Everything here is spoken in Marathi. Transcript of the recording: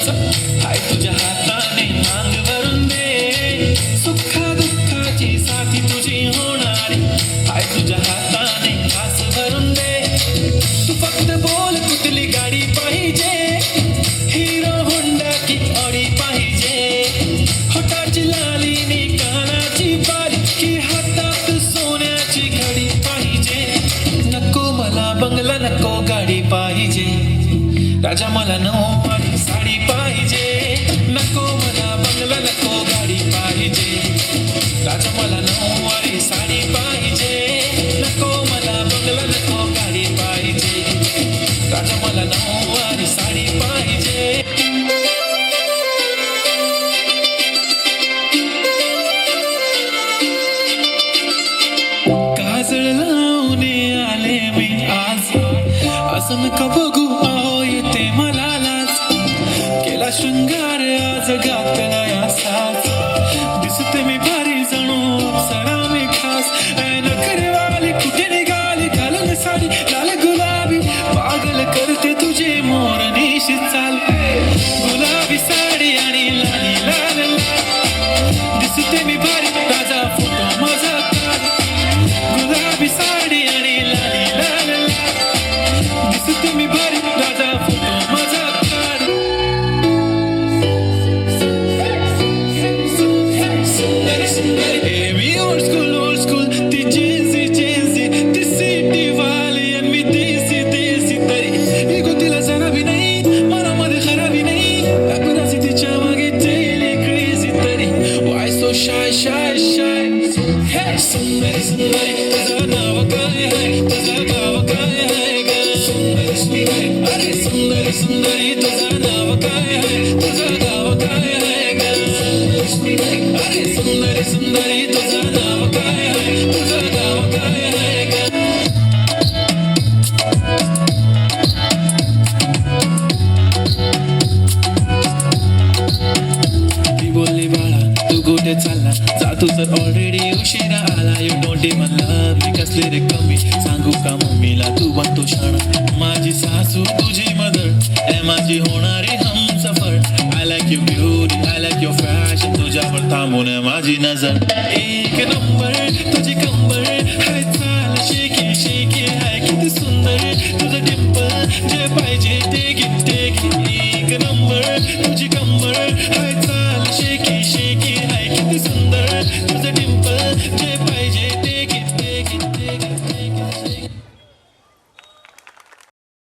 हाय तुझ्या हाताने मांग भरून दे, सुखा दुःखाची साथी तुझी होणारी. हाय तुझ्या हाताने घास भरून दे, तू फक्त बोल कुठली गाडी पाहिजे, हिरो होंडा की ऑडी पाहिजे. होटाची लाली नी कानाची बाली, की हातात सोन्याची घडी पाहिजे. नको मला बंगला नको गाडी पाहिजे, राजा मला नऊवारी साडी पाहिजे. नको मला बंगला नको गाडी पाहिजे, राजा मला नऊवारी साडी पाहिजे. नको मला बंगला नको गाडी पाहिजे, राजा मला नऊवारी साडी पाहिजे. काजळ लावून आले मी आज, असं नका बघू अहो येते मला लाज. केला शृंगार आज घातला साज, दिसते मी भारी जणू अप्सरा मी खास. नखरेवाली कुठे निघाली घालून साडी लाल गुलाबी, पागल करते तुझे मोरनीशी चाल. गुलाबी साडी आणि लाली लाल लाल, दिसते मी भारी राजा फोटो माझा काढ. गुलाबी साडी आणि लाली लाल लाल, दिसते मी भारी राजा फोटो माझा काढ. मी ओल्ड स्कूल ती चेंजी ती सिटी वाली आणि मी देसी तरी इगो तिला जरा भी नाही, मनामध्ये खराबी नाही. कुणाची तिच्या मागे गेली क्रेझी तरी. वाय सो शाय सुंदरी तुझं नाव काय आहे, तुझं गाव काय आहे ग. अरे सुंदरी तुझं नाव काय आहे, तुझं गाव काय आहे ग. अरे सुंदरी तुझं नाव काय आहे, तुझं गाव काय आहे ग. ती बोलली बाळा तू कुठे चालला, जा तू तर ऑलरेडी उशिरा आला. यू डोंट इवन लव्ह मी कसले रे कमी, सांगू का मम्मीला तू बनतो शाणा. माझी सासू तुझी मदर ए माझी होणारी Humsafar. I like you beauty I like your fashion, तुझ्यावर थांबून माझी नजर. एक नंबर तुझी कंबर हाय चाल शेकी हाय किती सुंदर तुझं डिंपल, जे पाहिजे ते घे. एक नंबर तुझी कंबर हाय चाल शेकी हाय किती सुंदर तुझं डिंपल, जे